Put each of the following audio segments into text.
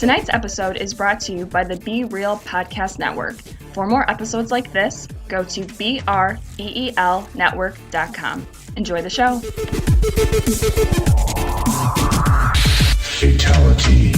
Tonight's episode is brought to you by the Be Real Podcast Network. For more episodes like this, go to BREELnetwork.com. Enjoy the show. Fatality.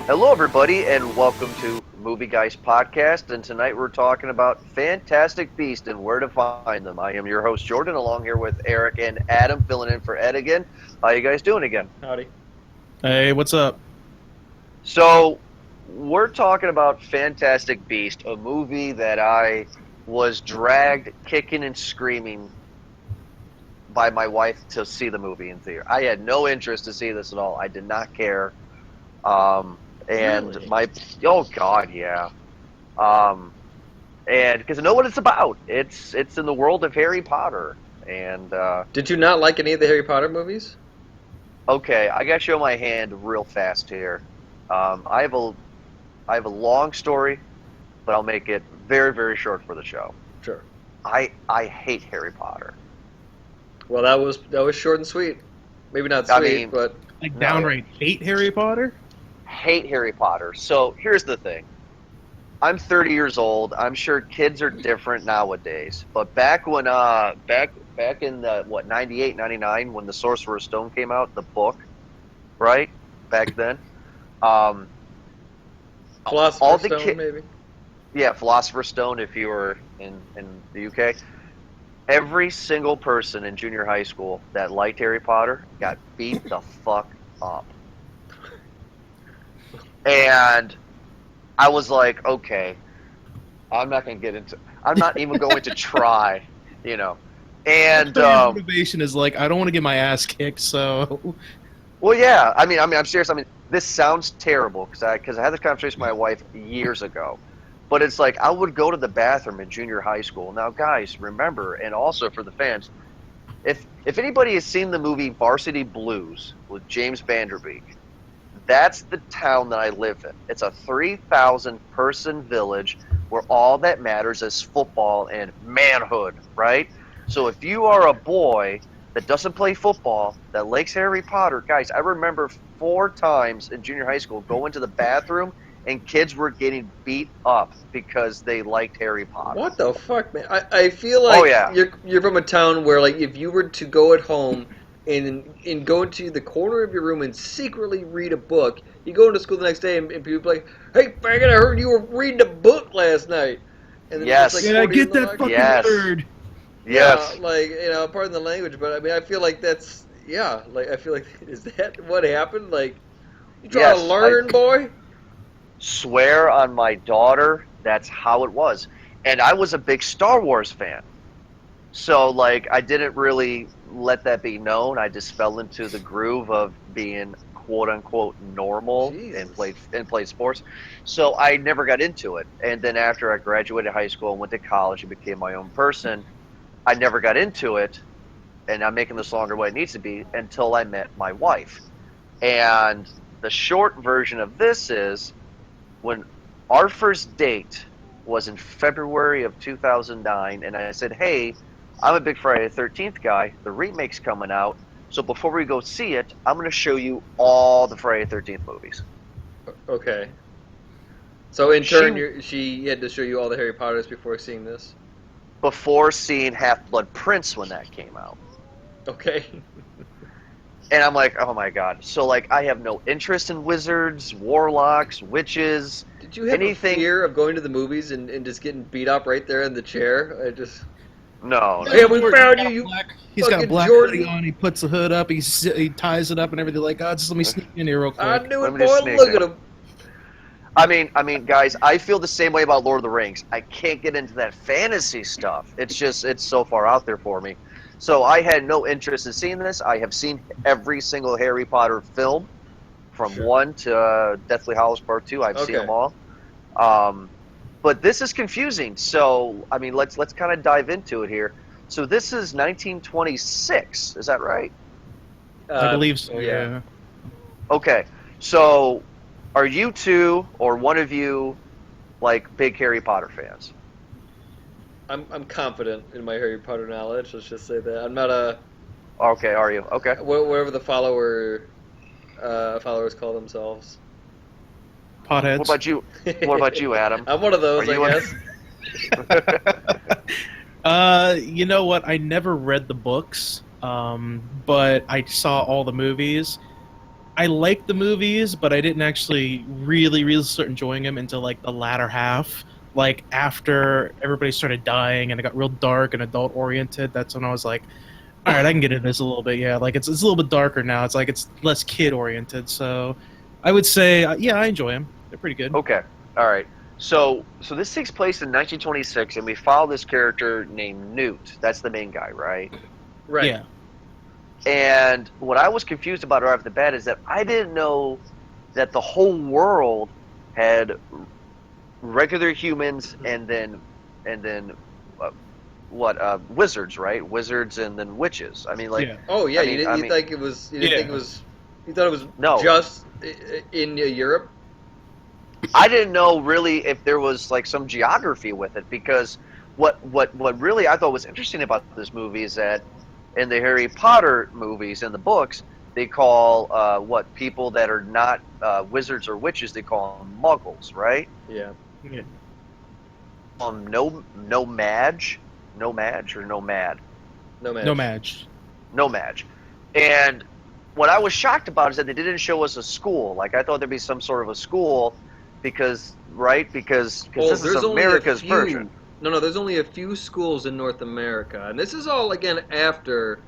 Hello, everybody, and welcome to Movie Guys Podcast. And tonight we're talking about Fantastic Beasts and where to find them. I am your host, Jordan, along here with Eric and Adam, filling in for Ed again. How you guys doing again? Howdy. Hey, what's up? So, we're talking about Fantastic Beast, a movie that I was dragged kicking and screaming by my wife to see the movie in theater. I had no interest to see this at all. I did not care. And Really? oh god, yeah. And because I know what it's about. It's in the world of Harry Potter. And Did you not like any of the Harry Potter movies? okay, I gotta show my hand real fast here. I have a long story, but I'll make it very, very short for the show. Sure. I hate Harry Potter. Well, that was short and sweet. Maybe not I sweet, mean- but Like No. downright hate Harry Potter? Hate Harry Potter. So here's the thing. I'm 30 years old. I'm sure kids are different nowadays. But back when back in the 98, 99 when the Sorcerer's Stone came out, the book, right? Back then. All Philosopher's the Stone, maybe. Yeah, Philosopher's Stone if you were in the UK. Every single person in junior high school that liked Harry Potter got beat the fuck up. And I was like, okay, I'm not even going to try, you know. And Motivation is like, I don't want to get my ass kicked, so... well, yeah, I mean, I'm serious. I mean, this sounds terrible because I had this conversation with my wife years ago. But it's like I would go to the bathroom in junior high school. Now, guys, remember, and also for the fans, if anybody has seen the movie Varsity Blues with James Vanderbeek, that's the town that I live in. It's a 3,000-person village where all that matters is football and manhood, right? So if you are a boy that doesn't play football, that likes Harry Potter, guys, I remember 4 times in junior high school going to the bathroom and kids were getting beat up because they liked Harry Potter. What the fuck, man? I feel like Oh, yeah. you're from a town where, like, if you were to go at home and go into the corner of your room and secretly read a book, you go into school the next day and people be like, "Hey, faggot, I heard you were reading a book last night." And then Yes. it's Yeah, 40 in get the that locker. fucking Yes. word! Yes. Yeah, like, pardon the language, but I mean, I feel like that's, like, I feel like, is that what happened? Like, you trying to Yes, learn, boy? Swear on my daughter, that's how it was. And I was a big Star Wars fan. So, like, I didn't really let that be known. I just fell into the groove of being quote-unquote normal Jesus. and played sports. So I never got into it. And then after I graduated high school and went to college and became my own person, I never got into it. And I'm making this longer what it needs to be until I met my wife. And the short version of this is when our first date was in February of 2009, and I said, hey, I'm a big Friday the 13th guy. The remake's coming out. So before we go see it, I'm going to show you all the Friday the 13th movies. Okay. So in turn, She- she had to show you all the Harry Potters before seeing this? Before seeing Half-Blood Prince when that came out. Okay. And I'm like, oh my god. So, like, I have no interest in wizards, warlocks, witches. Did you have Anything- a fear of going to the movies and just getting beat up right there in the chair? No. Yeah, we found you, you He's got a fucking black Jordan. hoodie on. He puts the hood up. He ties it up and everything. Like, oh, just let me sneak in here real quick. I knew Let it, me just boy. sneak Look in. at him. I mean, guys, I feel the same way about Lord of the Rings. I can't get into that fantasy stuff. It's so far out there for me. So I had no interest in seeing this. I have seen every single Harry Potter film, from Sure. 1 to Deathly Hallows Part 2. I've seen Okay. them all. But this is confusing. So I mean, let's kind of dive into it here. So this is 1926. Is that right? I believe so. yeah. Yeah. Okay. So are you two or one of you like big Harry Potter fans? I'm confident in my Harry Potter knowledge. Let's just say that I'm not a Okay, are you? Okay. whatever the followers call themselves. Potheads. What about you? What about you, Adam? I'm one of those, Are you I one- guess. You know what? I never read the books, but I saw all the movies. I liked the movies, but I didn't actually really start enjoying them until like the latter half. Like after everybody started dying and it got real dark and adult oriented, that's when I was like, all right, I can get into this a little bit. Yeah, like it's a little bit darker now. It's like it's less kid oriented. So I would say, yeah, I enjoy them. They're pretty good. Okay. All right. So this takes place in 1926, and we follow this character named Newt. That's the main guy, right? Right. Yeah. And what I was confused about right off the bat is that I didn't know that the whole world had regular humans and then wizards, right? Wizards and then witches. I mean, like, Yeah. Oh yeah, I mean- you I didn't mean- think it was? You didn't Yeah. think it was? You thought it was No. just in Europe? I didn't know really if there was like some geography with it, because what really I thought was interesting about this movie is that in the Harry Potter movies and the books, they call what people that are not wizards or witches, they call them muggles, right? Yeah. Yeah. No madge or no mad. No match. No match. No match. And what I was shocked about is that they didn't show us a school. Like, I thought there'd be some sort of a school because this is America's version. No, there's only a few schools in North America, and this is all again after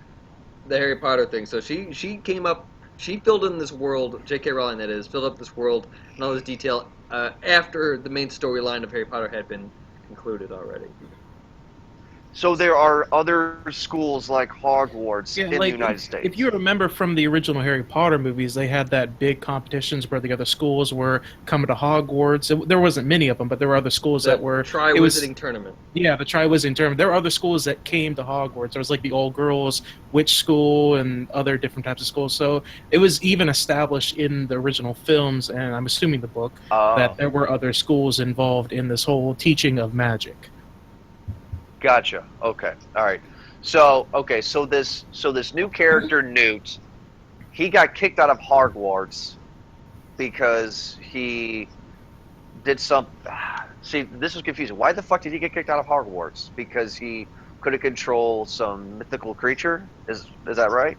the Harry Potter thing. So she came up, she filled in this world. J.K. Rowling, that is, filled up this world and all this detail after the main storyline of Harry Potter had been concluded already. So there are other schools like Hogwarts Yeah, in like, the United States. If you remember from the original Harry Potter movies, they had that big competitions where the other schools were coming to Hogwarts. There wasn't many of them, but there were other schools that were. it was- Tri-Wizarding tournament. Yeah, the Tri-Wizarding Tournament. There were other schools that came to Hogwarts. There was like the All Girls Witch School and other different types of schools. So it was even established in the original films, and I'm assuming the book, that there were other schools involved in this whole teaching of magic. Gotcha. Okay. All right. So this new character Newt, he got kicked out of Hogwarts because he did some. See, this was confusing. Why the fuck did he get kicked out of Hogwarts? Because he couldn't control some mythical creature. Is that right?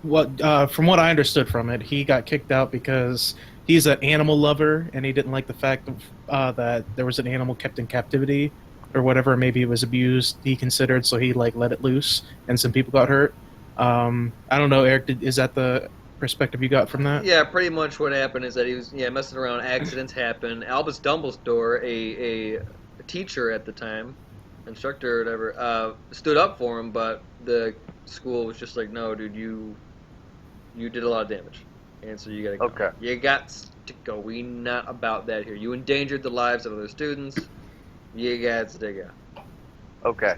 From what I understood from it, he got kicked out because he's an animal lover, and he didn't like the fact of that there was an animal kept in captivity or whatever. Maybe it was abused, he considered, so he like let it loose, and some people got hurt. I don't know, Eric. Is that the perspective you got from that? Yeah, pretty much what happened is that he was messing around. Accidents happen. Albus Dumbledore, a teacher at the time, instructor or whatever, stood up for him, but the school was just like, no, dude, you did a lot of damage, and so you gotta go. Okay. You got to go. We not about that here. You endangered the lives of other students. You got to go. Okay.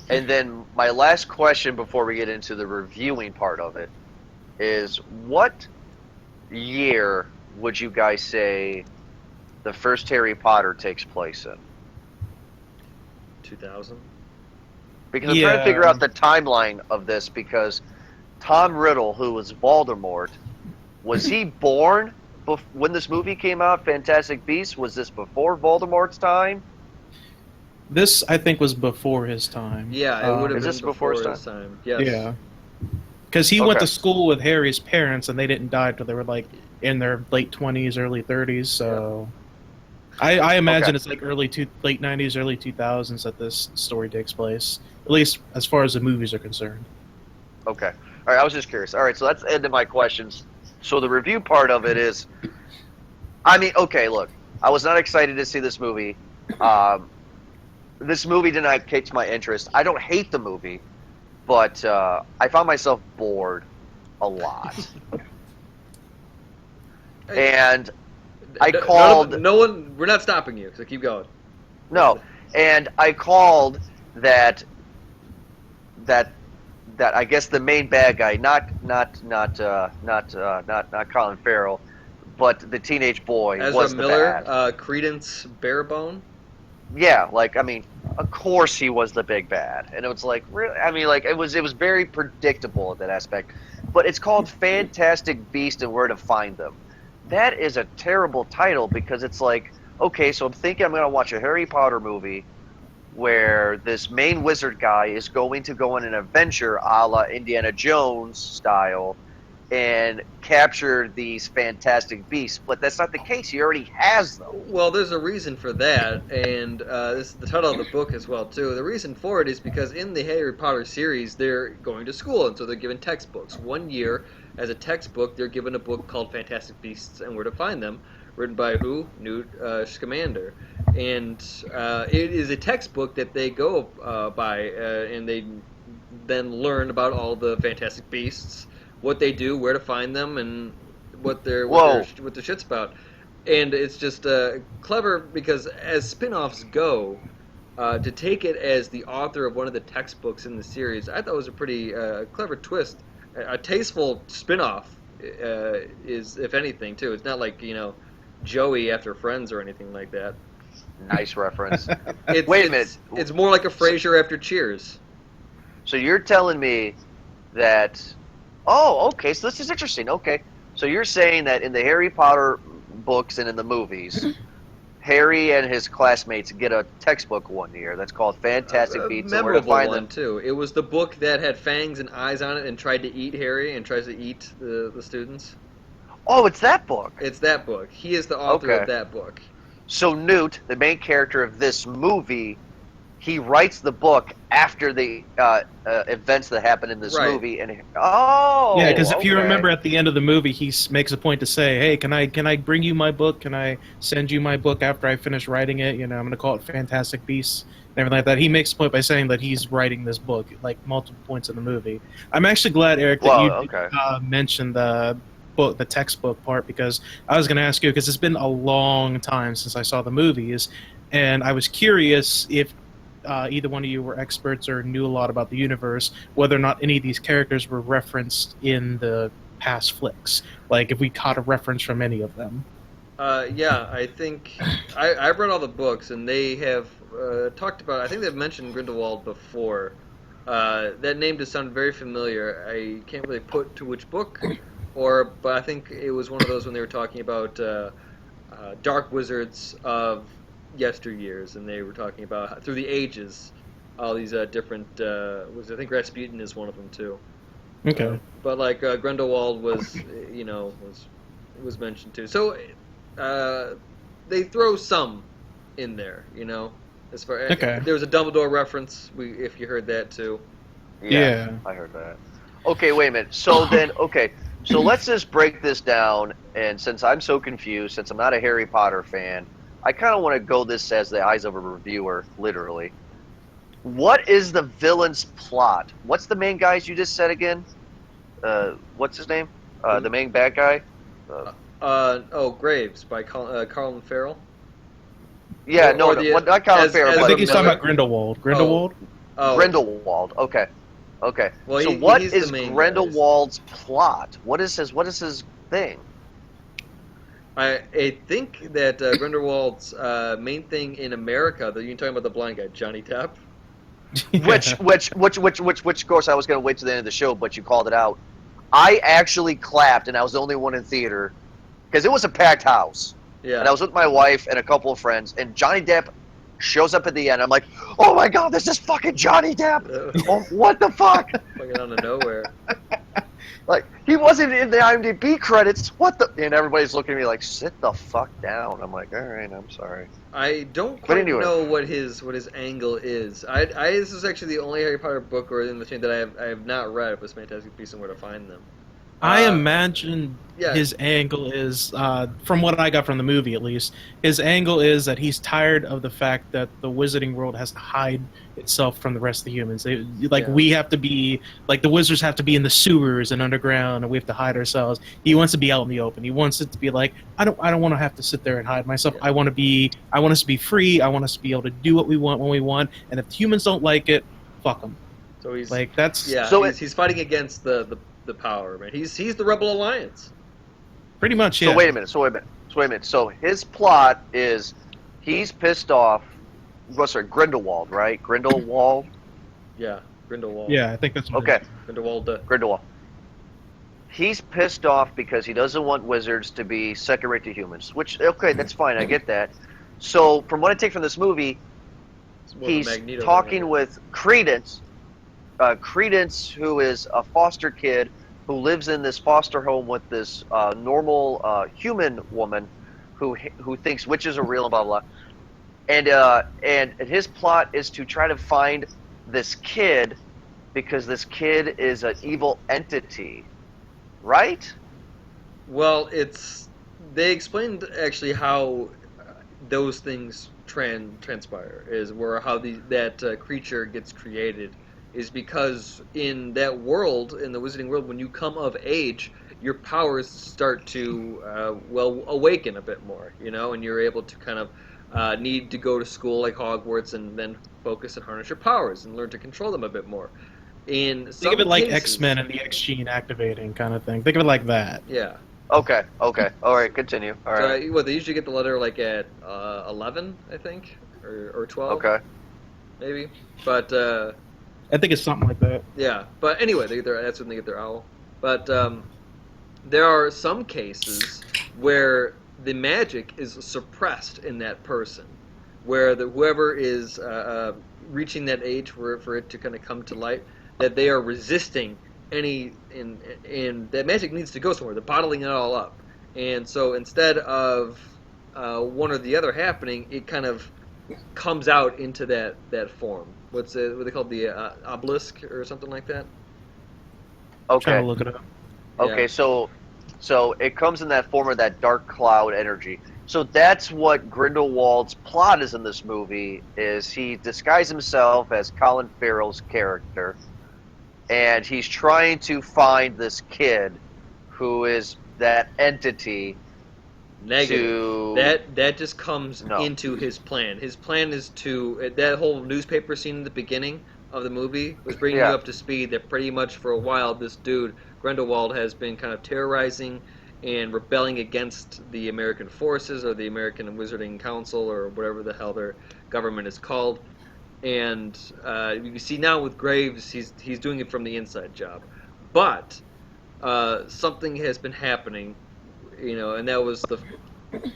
And then my last question before we get into the reviewing part of it is, what year would you guys say the first Harry Potter takes place in? 2000. Because I'm trying to figure out the timeline of this, because Tom Riddle, who was Voldemort, was he born when this movie came out, Fantastic Beasts? Was this before Voldemort's time? This, I think, was before his time. Yeah, it would have Is been this before his his time. Yes. Yeah. Because he went Okay. to school with Harry's parents, and they didn't die until they were like in their late 20s, early 30s. So I imagine Okay. it's like late 90s, early 2000s that this story takes place. At least as far as the movies are concerned. Okay. All right. I was just curious. All right. So that's the end of my questions. So the review part of it is, I mean, okay, look, I was not excited to see this movie. This movie did not catch my interest. I don't hate the movie, but I found myself bored a lot. And I called. No one. We're not stopping you. So keep going. No, and I called that I guess the main bad guy, not Colin Farrell, but the teenage boy Ezra was the Miller, bad. Credence Barebone. Yeah, like I mean, of course he was the big bad, and it was like really, I mean, like it was very predictable in that aspect. But it's called Fantastic Beast and Where to Find Them. That is a terrible title because it's like, okay, so I'm thinking I'm gonna watch a Harry Potter movie where this main wizard guy is going to go on an adventure a la Indiana Jones style and capture these fantastic beasts. But that's not the case. He already has them. Well, there's a reason for that, and this is the title of the book as well too. The reason for it is because in the Harry Potter series, they're going to school, and so they're given textbooks. 1 year, as a textbook, they're given a book called Fantastic Beasts and Where to Find Them, written by who? Newt Scamander. And it is a textbook that they go by, and they then learn about all the Fantastic Beasts, what they do, where to find them, and what their shit's about. And it's just clever because as spin-offs go, to take it as the author of one of the textbooks in the series, I thought was a pretty clever twist. A tasteful spin-off is, if anything, too. It's not like, Joey after Friends or anything like that. Nice reference. Wait a minute. It's more like a Frasier after Cheers. So you're telling me that? Oh, okay. So this is interesting. Okay, so you're saying that in the Harry Potter books and in the movies, Harry and his classmates get a textbook 1 year that's called Fantastic Beasts and Where to Memorable Find one Them. too. It was the book that had fangs and eyes on it and tried to eat Harry and tries to eat the students. Oh, it's that book. It's that book. He is the author Okay. of that book. So Newt, the main character of this movie, he writes the book after the events that happen in this Right. movie, and yeah, Because if you remember at the end of the movie, he makes a point to say, "Hey, can I bring you my book? Can I send you my book after I finish writing it? I'm going to call it Fantastic Beasts and everything like that." He makes a point by saying that he's writing this book, like multiple points in the movie. I'm actually glad, Eric, that you mentioned the book, the textbook part, because I was going to ask you, because it's been a long time since I saw the movies, and I was curious if either one of you were experts or knew a lot about the universe, whether or not any of these characters were referenced in the past flicks. Like, if we caught a reference from any of them. Yeah, I think I've read all the books, and they have talked about. I think they've mentioned Grindelwald before. That name does sound very familiar. I can't really put to which book, but I think it was one of those when they were talking about dark wizards of yesteryears, and they were talking about through the ages, all these different. I think Rasputin is one of them too. Okay. But like Grindelwald was mentioned too. So they throw some in there, As far Okay. There was a Dumbledore reference. If you heard that too. Yeah. I heard that. Okay, wait a minute. So then, so let's just break this down. And since I'm so confused, since I'm not a Harry Potter fan, I kind of want to go this as the eyes of a reviewer, literally. What is the villain's plot? What's the main guys you just said again? What's his name? The main bad guy? Graves by Colin Farrell. Yeah, not Colin Farrell. I but think he's talking Miller. about Grindelwald. Grindelwald? Grindelwald. Okay. Well, so what he's is the main Grindelwald's plot? What is his thing? I think that Grindelwald's main thing in America, that you're talking about the blind guy, Johnny Depp. Which of course I was going to wait to the end of the show, but you called it out. I actually clapped, and I was the only one in theater because it was a packed house. Yeah. And I was with my wife and a couple of friends, and Johnny Depp shows up at the end. I'm like, oh my god, this is fucking Johnny Depp! Oh, what the fuck? Fucking out of nowhere. Like, he wasn't in the IMDb credits. What the? And everybody's looking at me like, sit the fuck down. I'm like, all right, I'm sorry. I don't But quite anyway. know what his angle is. I this is actually the only Harry Potter book or in the chain that I have not read. It was Fantastic Beasts and Where to Find Them. I imagine yeah. his angle is, from what I got from the movie at least, his angle is that he's tired of the fact that the wizarding world has to hide itself from the rest of the humans. We have to be, like, the wizards have to be in the sewers and underground, and we have to hide ourselves. He wants to be out in the open. He wants it to be like, I don't want to have to sit there and hide myself. Yeah. I want us to be free. I want us to be able to do what we want when we want. And if humans don't like it, fuck them. So he's Like, that's he's fighting against the power, man. He's the Rebel Alliance. pretty much, yeah. So wait a minute. So his plot is he's pissed off. Grindelwald, right? Grindelwald. Yeah, Grindelwald. Yeah, I think that's what it Okay, is. Grindelwald. Grindelwald. He's pissed off because he doesn't want wizards to be second rate to humans. Which, okay, that's fine. I get that. So from what I take from this movie, It's more of a he's Magneto talking than with Credence. Credence, who is a foster kid who lives in this foster home with this normal human woman who thinks witches are real and blah blah. And his plot is to try to find this kid because this kid is an evil entity, right? Well, they explained actually how those things transpire is where how that creature gets created is because in that world, in the wizarding world, when you come of age, your powers start to awaken a bit more, and you're able to kind of need to go to school like Hogwarts and then focus and harness your powers and learn to control them a bit more. In some Think of it like cases- X-Men and the X-Gene activating kind of thing. Think of it like that. Yeah. Okay. All right, continue. All right. So, they usually get the letter like at 11, I think, or 12. Okay. Maybe. But I think it's something like that. yeah. But anyway, that's when they get their owl. But there are some cases where the magic is suppressed in that person, where whoever is reaching that age for it to kind of come to light, that they are resisting and that magic needs to go somewhere. They're bottling it all up, and so instead of one or the other happening, it kind of comes out into that form. What they called the obelisk or something like that. Trying Okay. to look it up. Okay, Yeah. so it comes in that form of that dark cloud energy. So that's what Grindelwald's plot is in this movie. Is he disguised himself as Colin Farrell's character, and he's trying to find this kid who is that entity. Negative. To That just comes No. into his plan. His plan is to that whole newspaper scene in the beginning of the movie was bringing Yeah. you up to speed that pretty much for a while this dude Grindelwald has been kind of terrorizing and rebelling against the American forces or the American Wizarding Council or whatever the hell their government is called. And you see now with Graves, he's doing it from the inside job, but something has been happening. And that was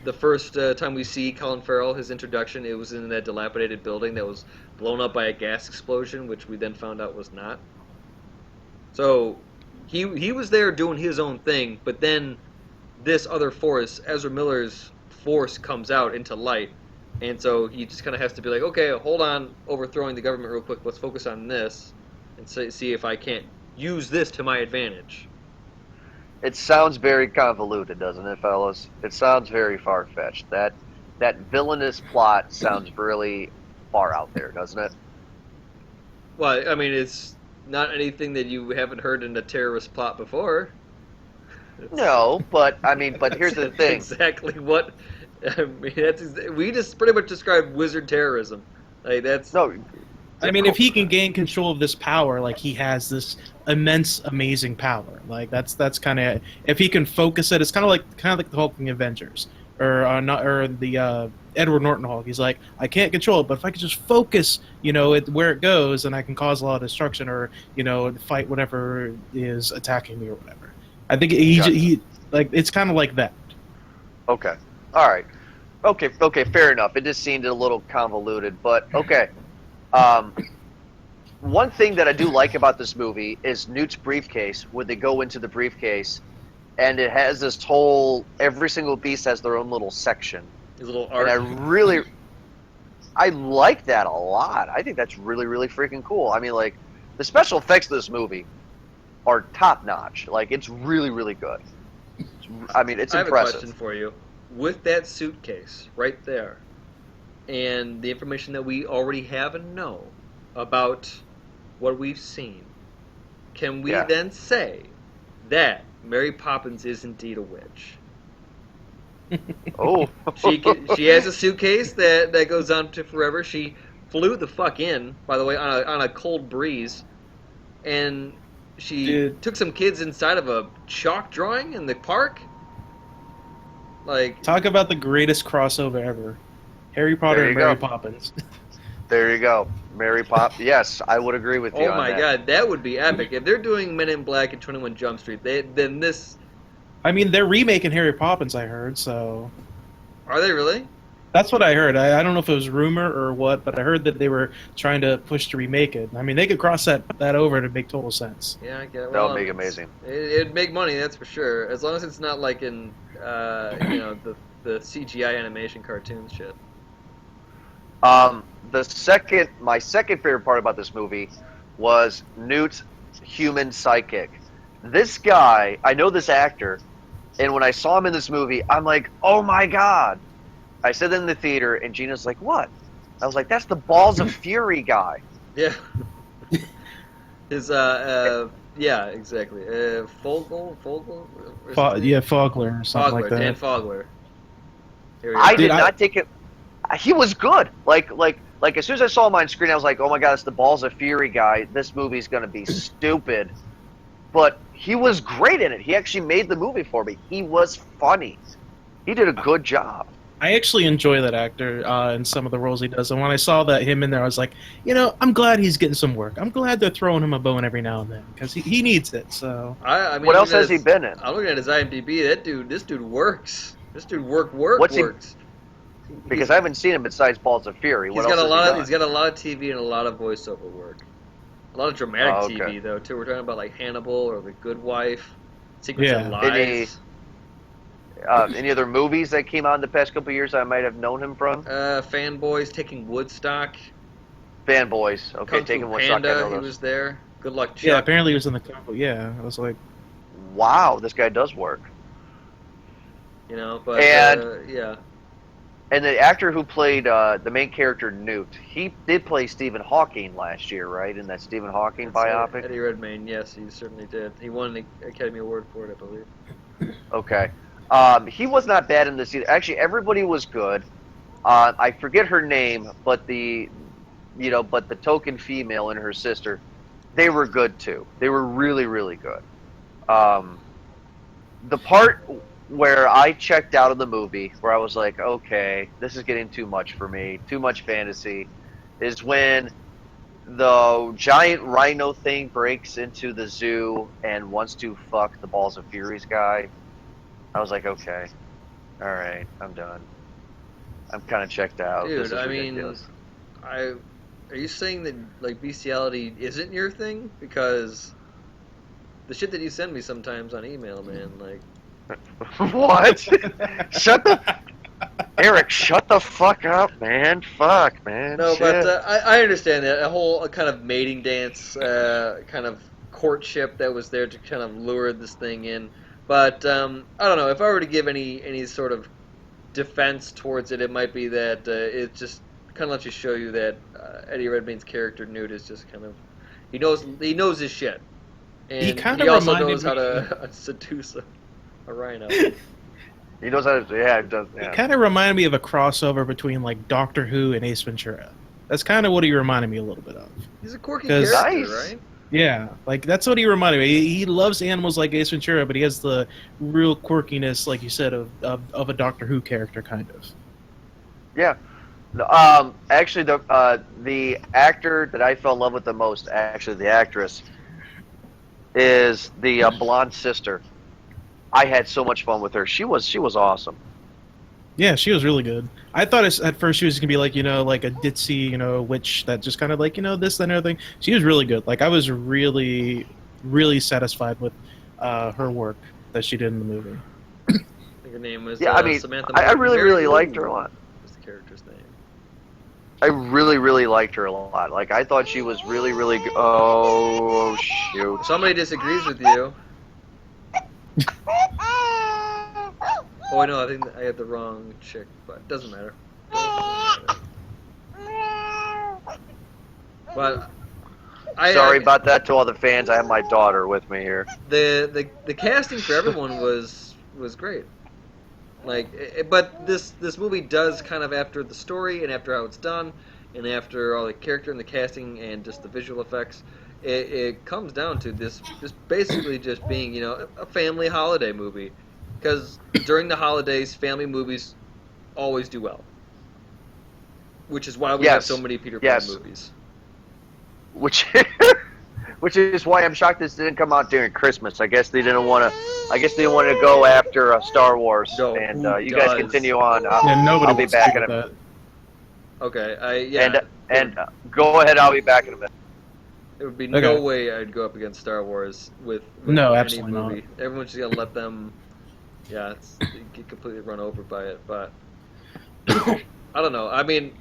the first time we see Colin Farrell, his introduction. It was in that dilapidated building that was blown up by a gas explosion, which we then found out was not. So he was there doing his own thing, but then this other force, Ezra Miller's force, comes out into light, and so he just kind of has to be like, okay, hold on, overthrowing the government real quick. Let's focus on this and see if I can't use this to my advantage. It sounds very convoluted, doesn't it, fellas? It sounds very far-fetched. That villainous plot sounds really far out there, doesn't it? Well, I mean, it's not anything that you haven't heard in a terrorist plot before. No, but here's the thing. Exactly what. I mean, we just pretty much described wizard terrorism. Like that's No, I mean, if he can gain control of this power, like he has this immense, amazing power. Like that's kind of if he can focus it. It's kind of like the Hulking Avengers or the Edward Norton Hulk. He's like, I can't control it, but if I can just focus, where it goes, and I can cause a lot of destruction or fight whatever is attacking me or whatever. I think he it's kind of like that. Okay. All right. Okay. Fair enough. It just seemed a little convoluted, but okay. one thing that I do like about this movie is Newt's briefcase, where they go into the briefcase, and it has this whole, every single beast has their own little section. His little And art. I like that a lot. I think that's really, really freaking cool. I mean, like, the special effects of this movie are top notch. Like, it's really, really good. I mean, it's I have impressive. a question for you. With that suitcase right there, and the information that we already have and know about what we've seen, can we Yeah. then say that Mary Poppins is indeed a witch? Oh, She has a suitcase that goes on to forever. She flew the fuck in, by the way, on a cold breeze, and she Dude. took some kids inside of a chalk drawing in the park. Like, Talk about the greatest crossover ever. Harry Potter There and you Mary go. Poppins. there you go. Mary Pop. Yes, I would agree with you oh on my that. god, that would be epic. If they're doing Men in Black and 21 Jump Street, then this... I mean, they're remaking Harry Poppins, I heard, so... Are they really? That's what I heard. I don't know if it was rumor or what, but I heard that they were trying to push to remake it. I mean, they could cross that over to make total sense. Yeah, I get it. That would make it amazing. It'd make money, that's for sure. As long as it's not like in, the CGI animation cartoon shit. My second favorite part about this movie was Newt's human psychic. This guy, I know this actor, and when I saw him in this movie, I'm like, oh my god. I said that in the theater, and Gina's like, what? I was like, that's the Balls of Fury guy. Yeah. His, yeah, exactly. Fogel? Yeah, Fogler or something like that. Dan Fogler. Here we go. I Dude, did not take it. He was good. Like as soon as I saw him on screen, I was like, oh my god, it's the Balls of Fury guy. This movie's gonna be stupid. But he was great in it. He actually made the movie for me. He was funny. He did a good job. I actually enjoy that actor in some of the roles he does. And when I saw that him in there, I was like, I'm glad he's getting some work. I'm glad they're throwing him a bone every now and then because he needs it. So I mean, What else looking has at he been in? I'm looking at his IMDb. This dude works. This dude works. Because I haven't seen him besides Balls of Fury. What He's got else a has lot. he He's done? got a lot of TV and a lot of voiceover work. A lot of dramatic Oh, okay. TV though too. We're talking about like Hannibal or The Good Wife, Secrets Yeah. and Lies. Any other movies that came out in the past couple of years I might have known him from? Fanboys, Taking Woodstock, Fanboys. Okay, Kung taking Fu one shot. I Panda. know He those. was there. Good Luck Chuck. yeah, apparently he was in the couple. Yeah, I was like, Wow, this guy does work. You know, but And- yeah. And the actor who played the main character, Newt, he did play Stephen Hawking last year, right? In that Stephen Hawking That's biopic? Eddie Redmayne, yes, he certainly did. He won the Academy Award for it, I believe. Okay. He was not bad in this either. Actually, everybody was good. I forget her name, but the token female and her sister, they were good too. They were really, really good. The part where I checked out of the movie, where I was like, okay, this is getting too much for me, too much fantasy, is when the giant rhino thing breaks into the zoo and wants to fuck the Balls of Furies guy. I was like, okay, all right, I'm done. I'm kind of checked out. Dude, This is I mean, ridiculous. are you saying that like bestiality isn't your thing? Because the shit that you send me sometimes on email, man, like What? Eric, shut the fuck up, man. Fuck, man. no, Shit. but I understand that a whole kind of mating dance, kind of courtship that was there to kind of lure this thing in. But I don't know if I were to give any sort of defense towards it, it might be that it just kind of lets you show you that Eddie Redmayne's character Newt is just kind of he knows his shit, and He kinda also reminded knows how me- to seduce a rhino. He knows how to. Yeah, it does. it Yeah. kind of reminded me of a crossover between like Doctor Who and Ace Ventura. That's kind of what he reminded me a little bit of. He's a quirky 'Cause- character, Nice. right? Yeah, like that's what he reminded me. He loves animals like Ace Ventura, but he has the real quirkiness, like you said, of a Doctor Who character, kind of. Yeah. Actually, the actor that I fell in love with the most, actually the actress, is the blonde sister. I had so much fun with her. She was awesome. Yeah, she was really good. I thought at first she was gonna be like, like a ditzy, witch that just kind of like, this, that, and everything. She was really good. Like I was really, really satisfied with her work that she did in the movie. I think her name was Yeah, I mean, Samantha. I really, Mary really Lou liked her a lot. was the character's name. I really, really liked her a lot. Like, I thought she was really, really good. Oh, shoot. Somebody disagrees with you. Oh, no, I think I had the wrong chick, but it doesn't matter. But Sorry about that to all the fans. I have my daughter with me here. the casting for everyone was great. Like, but this movie does kind of, after the story and after how it's done, and after all the character and the casting and just the visual effects, it comes down to this basically just being a family holiday movie, because during the holidays, family movies always do well, which is why we have so many Peter Pan movies. Which is why I'm shocked this didn't come out during Christmas. I guess they didn't want to. I guess they wanted to go after Star Wars. No, and you guys continue on. Nobody I'll be wants to back do in a that. minute. Okay, And go ahead. I'll be back in a minute. There would be Okay. no way I'd go up against Star Wars with No, any absolutely not. movie. Everyone's just gonna let them. Yeah, you get completely run over by it. But I don't know. I mean,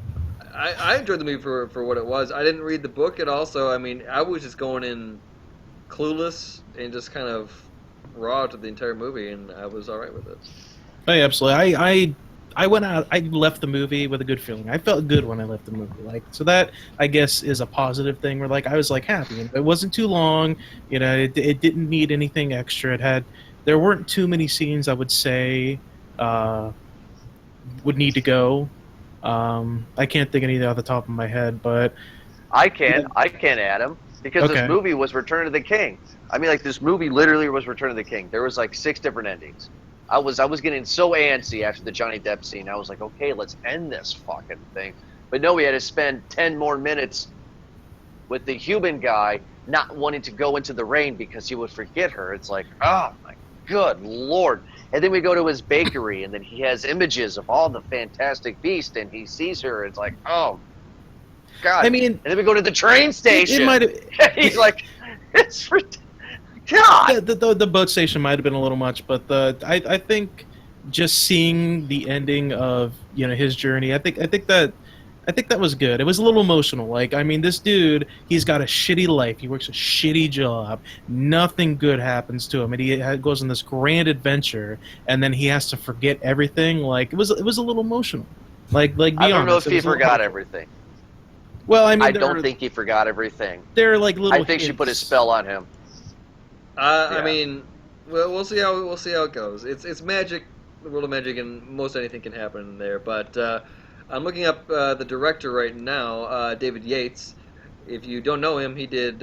I enjoyed the movie for what it was. I didn't read the book at all, so I mean, I was just going in clueless and just kind of raw to the entire movie, and I was all right with it. Oh, yeah, absolutely. I went out. I left the movie with a good feeling. I felt good when I left the movie. Like, so that I guess is a positive thing. Where like I was like happy. It wasn't too long. It didn't need anything extra. There weren't too many scenes I would say would need to go. I can't think of anything off the top of my head, but I can, Adam, because this movie was Return of the King. I mean, like, this movie literally was Return of the King. There was like 6 different endings. I was getting so antsy after the Johnny Depp scene. I was like, okay, let's end this fucking thing. But no, we had to spend 10 more minutes with the human guy not wanting to go into the rain because he would forget her. It's like, oh my good Lord. And then we go to his bakery, and then he has images of all the Fantastic Beasts, and he sees her. It's like, oh God. I mean, and then we go to the train station. It might have. He's like, it's God. The boat station might have been a little much, but I think just seeing the ending of his journey, I think that was good. It was a little emotional. Like, I mean, this dude, he's got a shitty life. He works a shitty job. Nothing good happens to him, and he goes on this grand adventure, and then he has to forget everything. Like, it was a little emotional. Like be I don't know honest, if he forgot everything. Well, I mean, I don't think he forgot everything. They're like little. I think she put a spell on him. I mean, well, we'll see how it goes. It's magic, the world of magic, and most anything can happen there. But I'm looking up the director right now, David Yates. If you don't know him, he did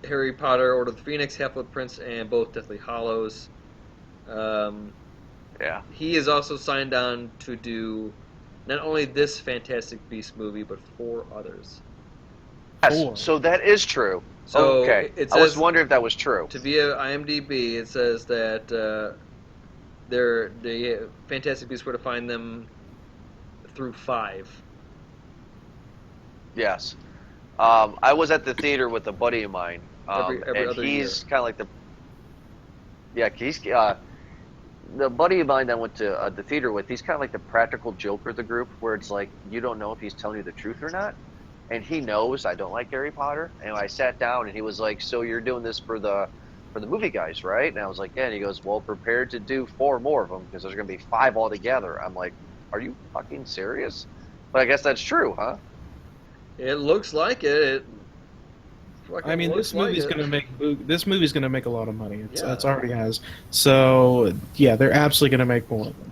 Harry Potter, Order of the Phoenix, Half-Blood Prince, and both Deathly Hallows. Yeah. He is also signed on to do not only this Fantastic Beasts movie, but 4 others. Yes, so that is true. So okay. It I was says, wondering if that was true. To via IMDb, it says that the Fantastic Beasts were to find them through 5. Yes. I was at the theater with a buddy of mine, Every and other he's kind of like the... Yeah, he's... the buddy of mine that I went to the theater with, he's kind of like the practical joker of the group, where it's like, you don't know if he's telling you the truth or not. And he knows I don't like Harry Potter. And I sat down, and he was like, so you're doing this for the movie guys, right? And I was like, yeah. And he goes, well, prepare to do 4 more of them, because there's going to be 5 altogether. I'm like, are you fucking serious? But I guess that's true, huh? It looks like it. I mean, this movie's gonna make a lot of money. It's already has. So yeah, they're absolutely gonna make more of them.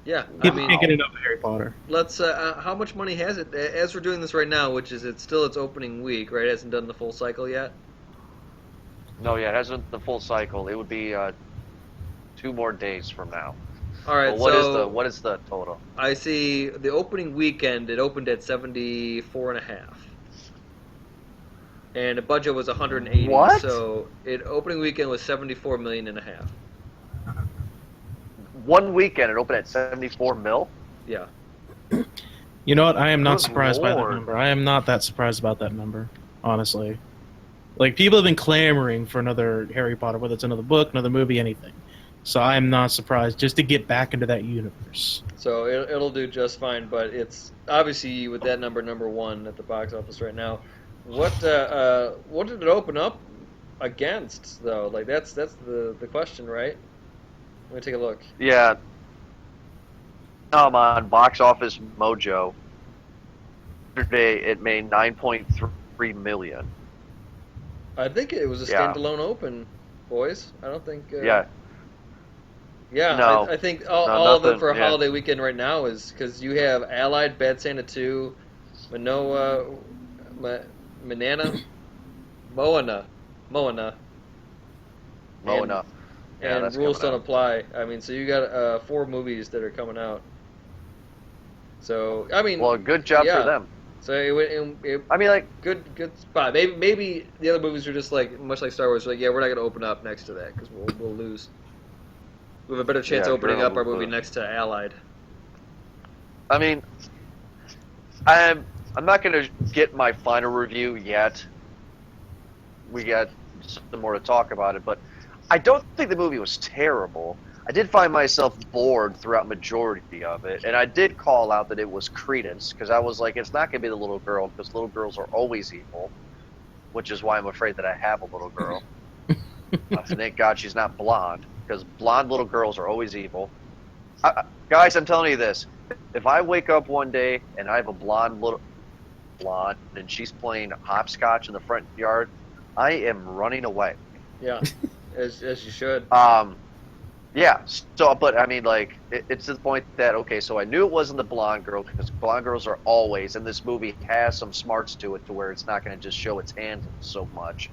Yeah, I mean, can't get enough of Harry Potter. Let's. How much money has it? As we're doing this right now, which is it's still its opening week, right? It hasn't done the full cycle yet. No, yeah, it hasn't the full cycle. It would be 2 more days from now. All right. Well, what is the total? I see the opening weekend. It opened at 74.5, and the budget was 180. What? So opening weekend was 74.5 million. one weekend it opened at 74 mil. Yeah. You know what? I am not Good surprised by that Lord. number. I am not that surprised about that number, honestly. Like, people have been clamoring for another Harry Potter, whether it's another book, another movie, anything. So I am not surprised just to get back into that universe. So it'll do just fine, but it's obviously with that number one at the box office right now. What did it open up against though? Like that's the question, right? Let me take a look. Yeah. On Box Office Mojo. Yesterday it made 9.3 million. I think it was a Yeah. standalone open, boys. I don't think. Yeah. Yeah, No. I think No, all of it nothing, for a yeah. holiday weekend right now is because you have Allied, Bad Santa 2, Manoa, Manana, Moana, Moana. and Yeah, that's Rules coming Don't out. Apply. I mean, so you got 4 movies that are coming out. So I mean, Well, good job yeah. for them. So it I mean, like, good spot. Maybe the other movies are just like much like Star Wars. Like, yeah, we're not gonna open up next to that because we'll lose. We have a better chance Yeah, opening you're up our gonna movie lose. next to Allied. I mean, I'm not gonna get my final review yet. We got some more to talk about it, but I don't think the movie was terrible. I did find myself bored throughout majority of it, and I did call out that it was Credence because I was like, it's not gonna be the little girl because little girls are always evil, which is why I'm afraid that I have a little girl. Thank God she's not blonde because blonde little girls are always evil. Guys, I'm telling you this: if I wake up one day and I have a blonde and she's playing hopscotch in the front yard, I am running away. Yeah, as you should. Yeah. So, but I mean, like, it's to the point that okay, so I knew it wasn't the blonde girl because blonde girls are always, and this movie has some smarts to it to where it's not going to just show its hand so much.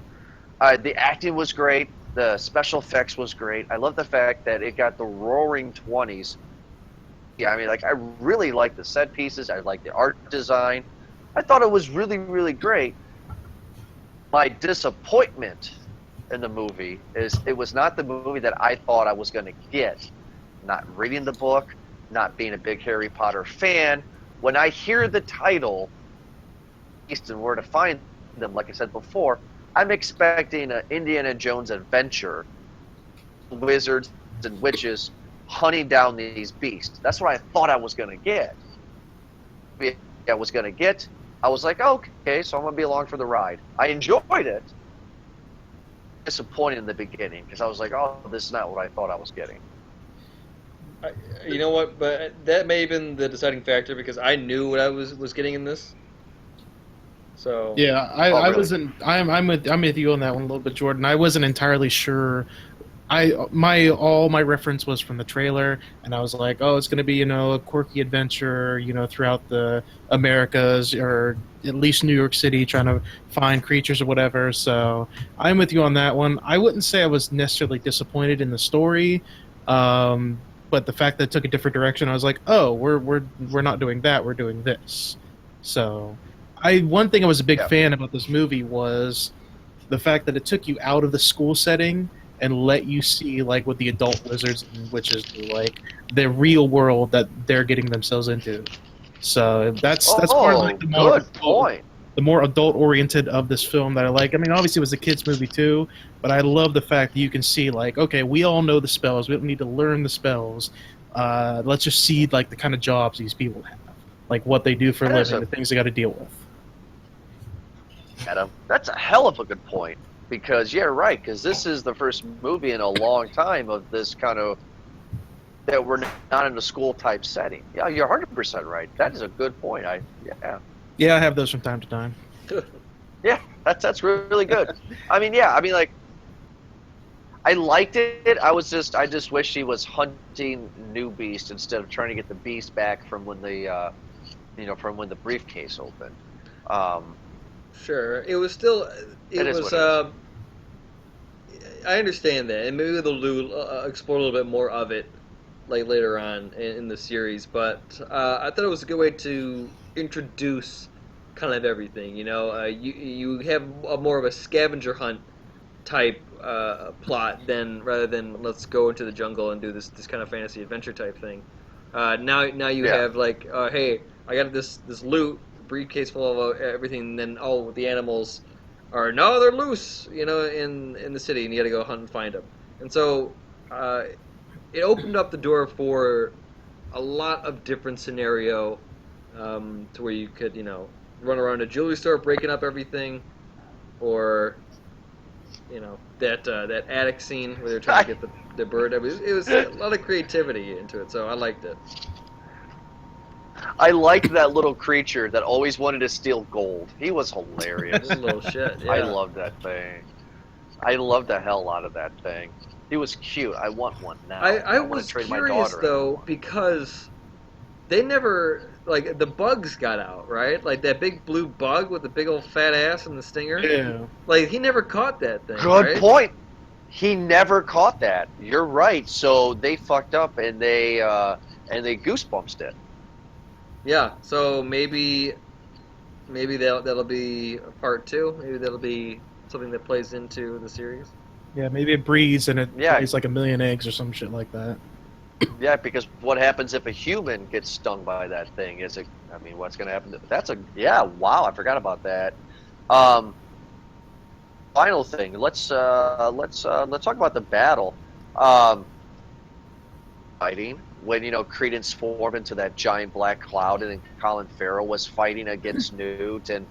The acting was great. The special effects was great. I love the fact that it got the Roaring 20s. Yeah, I mean, like, I really like the set pieces. I like the art design. I thought it was really, really great. My disappointment in the movie is it was not the movie that I thought I was going to get. Not reading the book, not being a big Harry Potter fan. When I hear the title, Beast and Where to Find Them, like I said before, I'm expecting an Indiana Jones adventure, wizards and witches hunting down these beasts. That's what I thought I was going to get. I was going to get. I was like, oh, okay, so I'm going to be along for the ride. I enjoyed it. Disappointed in the beginning because I was like, oh, this is not what I thought I was getting. You know what? But that may have been the deciding factor because I knew what I was getting in this. So Yeah, Oh, I really? wasn't. I'm with you on that one a little bit, Jordan. I wasn't entirely sure. All my reference was from the trailer, and I was like, oh, it's going to be a quirky adventure, throughout the Americas or at least New York City, trying to find creatures or whatever. So I'm with you on that one. I wouldn't say I was necessarily disappointed in the story, but the fact that it took a different direction, I was like, oh, we're not doing that. We're doing this. So one thing I was a big Yeah. fan about this movie was the fact that it took you out of the school setting and let you see like what the adult wizards and witches do, like the real world that they're getting themselves into. So that's part of like the more good point. the more adult oriented of this film that I like. I mean, obviously it was a kids movie too, but I love the fact that you can see like, okay, we all know the spells. We don't need to learn the spells. Let's just see like the kind of jobs these people have, like what they do for a That is living, the things they got to deal with. Adam, that's a hell of a good point. Because yeah, right. Because this is the first movie in a long time of this kind of that we're not in a school type setting. Yeah, you're 100% right. That is a good point. Yeah, I have those from time to time. Yeah, that's really good. I mean, yeah, I mean, like, I liked it. I just wish he was hunting new beast instead of trying to get the beast back from when the from when the briefcase opened. sure, it was still It is was. what I understand that, and maybe they'll explore a little bit more of it like later on in the series. But I thought it was a good way to introduce kind of everything. You have more of a scavenger hunt type plot rather than let's go into the jungle and do this kind of fantasy adventure type thing. Now you Yeah. have like, hey, I got this loot briefcase full of everything, and then the animals are no, they're loose, in the city, and you got to go hunt and find them. And so it opened up the door for a lot of different scenario, to where you could run around a jewelry store breaking up everything, or that attic scene where they're trying to get the bird. It was a lot of creativity into it, so I liked it. I liked that little creature that always wanted to steal gold. He was It hilarious. was a little shit. Yeah. I loved that thing. I loved the hell out of that thing. He was cute. I want one now. I wanna was trade my curious daughter in though, one. because they never, like, the bugs got out, right? Like that big blue bug with the big old fat ass and the stinger. Yeah. Like he never caught that thing. Good right? point. He never caught that. You're right. So they fucked up and they goosebumped it. Yeah. So maybe that'll be a part 2. Maybe that'll be something that plays into the series. Yeah, maybe it breeds and it Yeah. lays like a million eggs or some shit like that. Yeah, because what happens if a human gets stung by that thing? What's going to happen? Wow, I forgot about that. Final thing. Let's talk about the battle. Fighting when Credence formed into that giant black cloud, and then Colin Farrell was fighting against Newt, and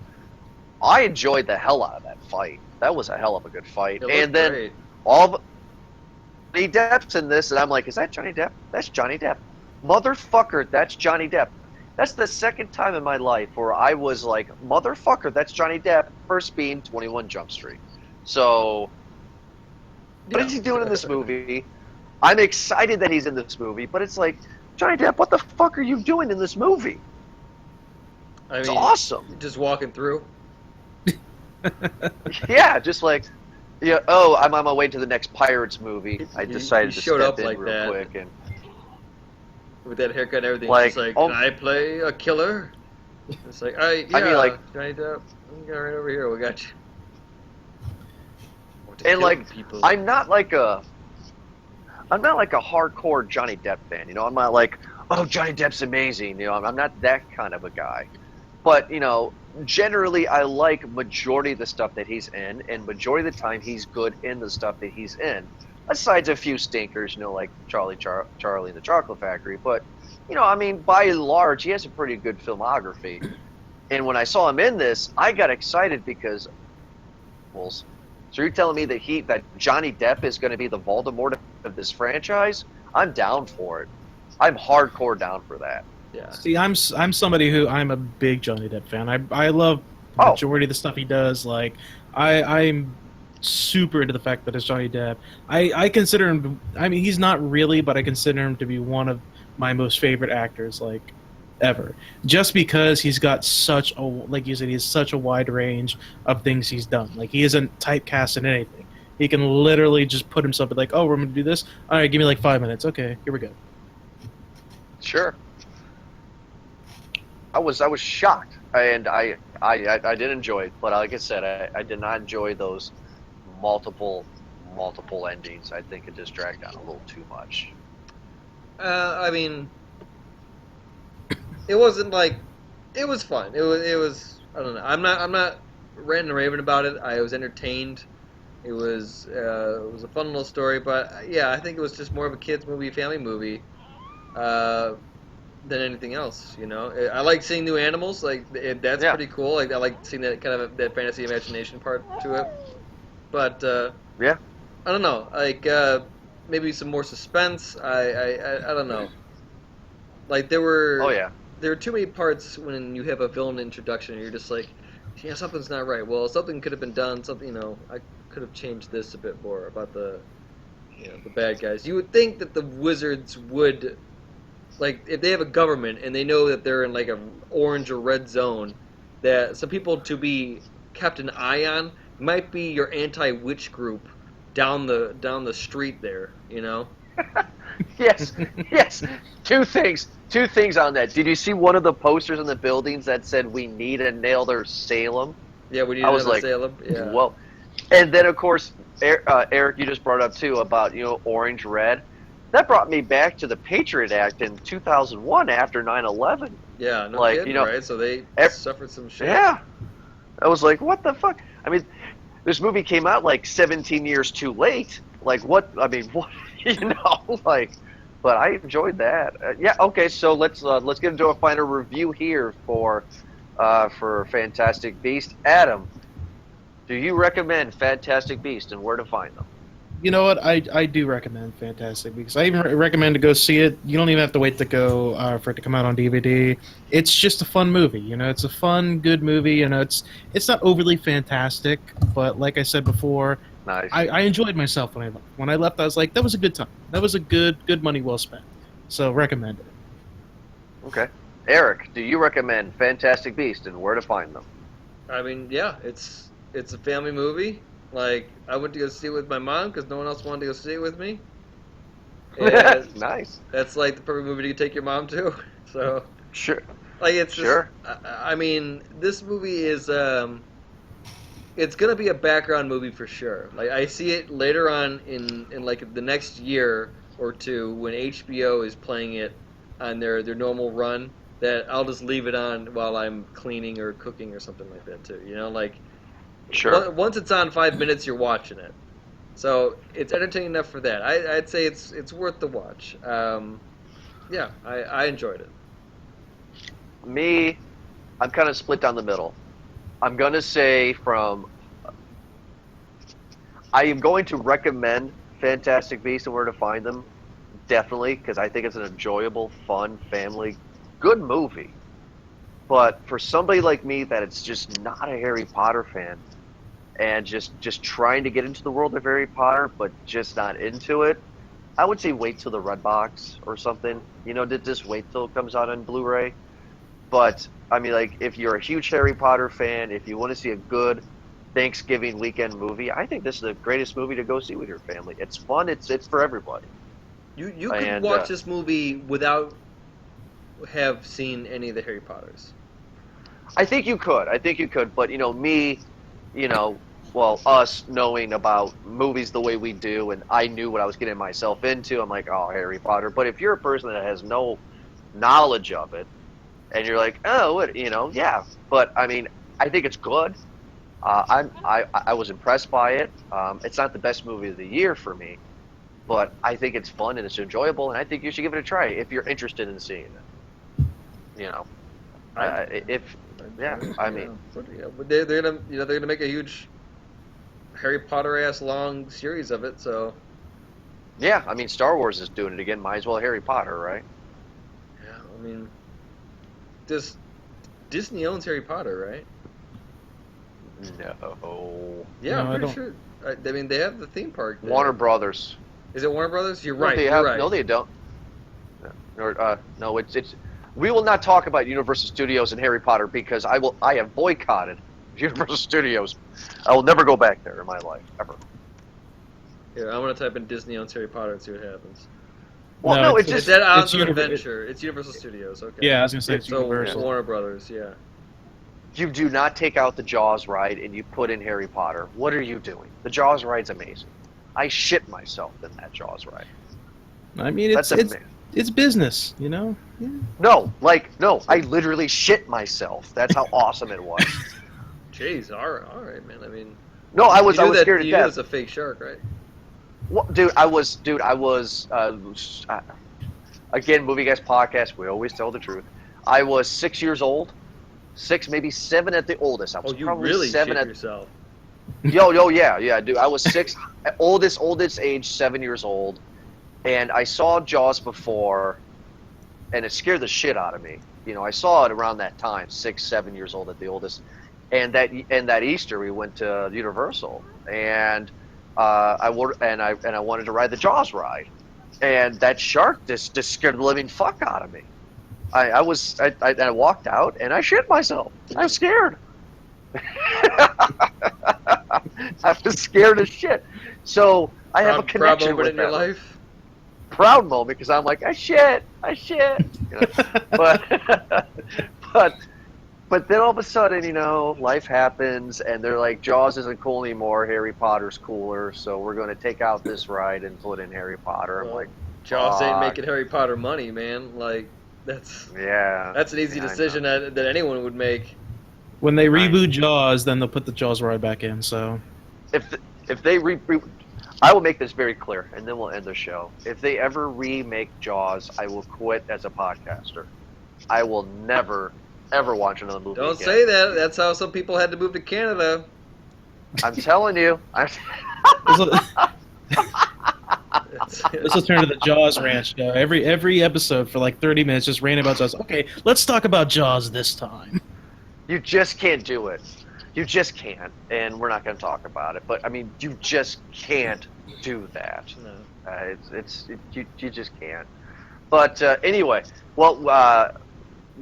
I enjoyed the hell out of that fight. That was a hell of a good fight. It looked And then great. Johnny Depp's in this, and I'm like, is that Johnny Depp? That's Johnny Depp. Motherfucker, that's Johnny Depp. That's the second time in my life where I was like, motherfucker, that's Johnny Depp. First being 21 Jump Street. So, what is he doing in this movie? I'm excited that he's in this movie, but it's like, Johnny Depp, what the fuck are you doing in this movie? I It's mean, awesome. just walking through. Yeah, just like, yeah. Oh, I'm on my way to the next Pirates movie. I He decided to showed step up in like real that. quick and. With that haircut and everything, Like, it's just like, oh- can I play a killer? It's like, yeah, I mean, like- Johnny Depp, you got right over here, we got you. Want to And, kill like, people. I'm not like a hardcore Johnny Depp fan. I'm not like, oh, Johnny Depp's amazing. I'm not that kind of a guy. But generally, I like majority of the stuff that he's in, and majority of the time, he's good in the stuff that he's in. Besides a few stinkers, like Charlie and the Chocolate Factory. But by and large, he has a pretty good filmography. And when I saw him in this, I got excited because. So you're telling me that Johnny Depp is going to be the Voldemort of this franchise? I'm down for it. I'm hardcore down for that. Yeah. See, I'm somebody who I'm a big Johnny Depp fan. I love Oh. majority of the stuff he does. Like I'm super into the fact that it's Johnny Depp. I consider him. I mean, he's not really, but I consider him to be one of my most favorite actors, like ever. Just because he's got like you said, he has such a wide range of things he's done. Like he isn't typecast in anything. He can literally just put himself like, oh, we're gonna do this. All right, give me like 5 minutes. Okay, here we go. Sure. I was shocked, and I did enjoy it, but like I said, I did not enjoy those multiple endings. I think it just dragged on a little too much. I mean, it wasn't like, it was fun. It was. I don't know. I'm not ranting and raving about it. I was entertained. It was a fun little story, but yeah, I think it was just more of a kids movie, family movie, than anything else. I like seeing new animals. Like that's Yeah. pretty cool. Like I like seeing that kind of that fantasy imagination part to it. But Yeah. I don't know. Like maybe some more suspense. I don't know. Like there were. Oh yeah. There are too many parts when you have a villain introduction and you're just like, yeah, something's not right. Well, something could have been done. Something, I could have changed this a bit more about the bad guys. You would think that the wizards would, like, if they have a government and they know that they're in like a orange or red zone, that some people to be kept an eye on might be your anti-witch group down the street there. Yes. Two things on that. Did you see one of the posters in the buildings that said "We need a Nailed or Salem"? Yeah, we need I was another like, Salem. Yeah. Well, and then of course Eric, you just brought up too about Orange Red. That brought me back to the Patriot Act in 2001 after 9/11. Yeah, no Like, kidding, right? So they suffered some shit. Yeah, I was like, what the fuck? I mean, this movie came out like 17 years too late. Like, what? I mean, what? Like, but I enjoyed that. Yeah, okay. So let's get into a final review here for Fantastic Beast. Adam, do you recommend Fantastic Beast and where to find them? You know what? I do recommend Fantastic Beasts. I even recommend to go see it. You don't even have to wait to go for it to come out on DVD. It's just a fun movie. It's a fun, good movie. It's not overly fantastic, but like I said before, Nice. I enjoyed myself when I left. When I left, I was like, that was a good time. That was a good money well spent. So recommend it. Okay. Eric, do you recommend Fantastic Beast and where to find them? I mean, yeah, it's a family movie. Like, I went to go see it with my mom because no one else wanted to go see it with me. And Nice. that's like the perfect movie to take your mom to. So, Sure. like, it's Sure. I mean, this movie is it's gonna be a background movie for sure. Like, I see it later on in like the next year or two when HBO is playing it on their normal run. That I'll just leave it on while I'm cleaning or cooking or something like that too. Like. Sure. Once it's on 5 minutes, you're watching it, so it's entertaining enough for that. I'd say it's worth the watch. Yeah, I enjoyed it. Me, I'm kind of split down the middle. I'm gonna say I am going to recommend Fantastic Beasts and where to find them, definitely, because I think it's an enjoyable, fun, family, good movie. But for somebody like me that it's just not a Harry Potter fan, and just trying to get into the world of Harry Potter, but just not into it, I would say wait till the Redbox or something. Just wait till it comes out on Blu-ray. But I mean, like, if you're a huge Harry Potter fan, if you want to see a good Thanksgiving weekend movie, I think this is the greatest movie to go see with your family. It's fun. It's for everybody. You could watch this movie without have seen any of the Harry Potters. I think you could. But me, us knowing about movies the way we do, and I knew what I was getting myself into. I'm like, oh, Harry Potter. But if you're a person that has no knowledge of it, and you're like, oh, what, yeah. But I mean, I think it's good. I was impressed by it. It's not the best movie of the year for me, but I think it's fun and it's enjoyable, and I think you should give it a try if you're interested in seeing it. I mean, they're gonna make a huge Harry Potter ass long series of it. So yeah, I mean, Star Wars is doing it again. Might as well Harry Potter, right? yeah, I mean, Disney owns Harry Potter, right? No. Yeah, No, I'm I pretty sure. I mean, they have the theme park there. Warner Brothers. Is it Warner Brothers? You're No, right. they You're have, right. No, they don't. No, it's. We will not talk about Universal Studios and Harry Potter because I have boycotted Universal Studios. I will never go back there in my life ever. Here, I'm gonna type in Disney owns Harry Potter and see what happens. Well, No, no, it's Is just that out it's of Univer- Adventure? It's Universal Studios. Okay. Yeah, I was gonna say it's So Universal. Warner Brothers. Yeah. you do not take out the Jaws ride and you put in Harry Potter. What are you doing? The Jaws ride's amazing. I shit myself in that Jaws ride. I mean, That's amazing. it's business, Yeah. No, I literally shit myself. That's how awesome it was. Jeez. All right, man. I mean. No, I was you knew that, scared to you knew death. it was a fake shark, right? Well, I was. Again, Movie Guys podcast. We always tell the truth. I was 6 years old, 6 maybe 7 at the oldest. I was Oh, you probably really 7 shit at. yourself. Yeah, dude. I was 6, oldest age, 7 years old, and I saw Jaws before, and it scared the shit out of me. I saw it around that time, 6, 7 years old at the oldest, and that Easter we went to Universal, and I wanted to ride the Jaws ride, and that shark just scared the living fuck out of me. I walked out and I shit myself. I was scared. I was scared as shit. So I have a Proud connection moment with in your that. life. Proud moment because I'm like I shit. But But then all of a sudden, life happens, and they're like, Jaws isn't cool anymore. Harry Potter's cooler, so we're going to take out this ride and put in Harry Potter. I'm Well, like, Jaws ain't fuck. making Harry Potter money, man. Like, that's Yeah. an easy Yeah, I decision that anyone would make. When they Right. reboot Jaws, then they'll put the Jaws ride back in. So If they I will make this very clear, and then we'll end the show. If they ever remake Jaws, I will quit as a podcaster. I will never, ever watch another movie. Don't again. say that. That's how some people had to move to Canada. I'm telling you. this will turn to the Jaws Ranch show. Every episode for like 30 minutes, just ranting about Jaws. Okay, let's talk about Jaws this time. You just can't do it. You just can't, and we're not going to talk about it. But I mean, you just can't do that. No. You just can't. But anyway, well,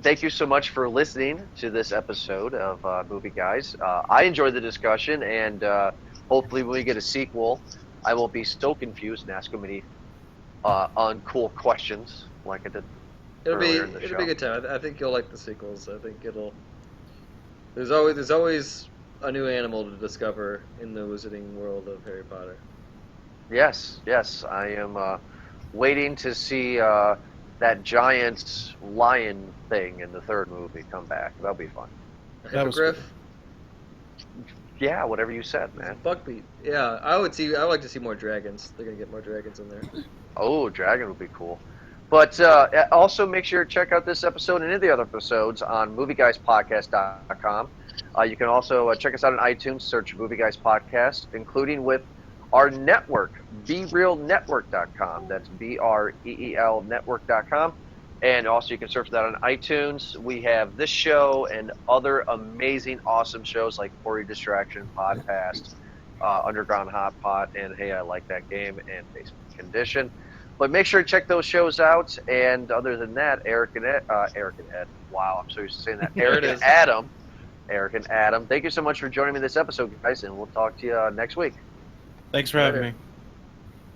thank you so much for listening to this episode of Movie Guys. I enjoyed the discussion, and hopefully, when we get a sequel, I won't be so confused and ask so many uncool questions like I did. It'll be earlier in the show. a good time. I think you'll like the sequels. I think it'll. There's always a new animal to discover in the wizarding world of Harry Potter. Yes, I am waiting to see that giant lion thing in the third movie come back. That'll be fun. A That was hippogriff, Yeah, whatever you said, man. buckbeak. Yeah, I would like to see more dragons. They're gonna get more dragons in there. Oh, dragon would be cool. But also make sure to check out this episode and any of the other episodes on movieguyspodcast.com. You can also check us out on iTunes, search Movie Guys Podcast, including with our network, BeRealNetwork.com. That's BREEL Network.com. And also you can search that on iTunes. We have this show and other amazing, awesome shows like Corey Distraction, Podcast, Underground Hot Pot, and Hey, I Like That Game, and Basement Condition. But make sure to check those shows out. And other than that, Eric and Ed. Wow, I'm so used to saying that. There it is. Eric and Adam. Thank you so much for joining me this episode, guys, and we'll talk to you next week. Thanks for having Later. me.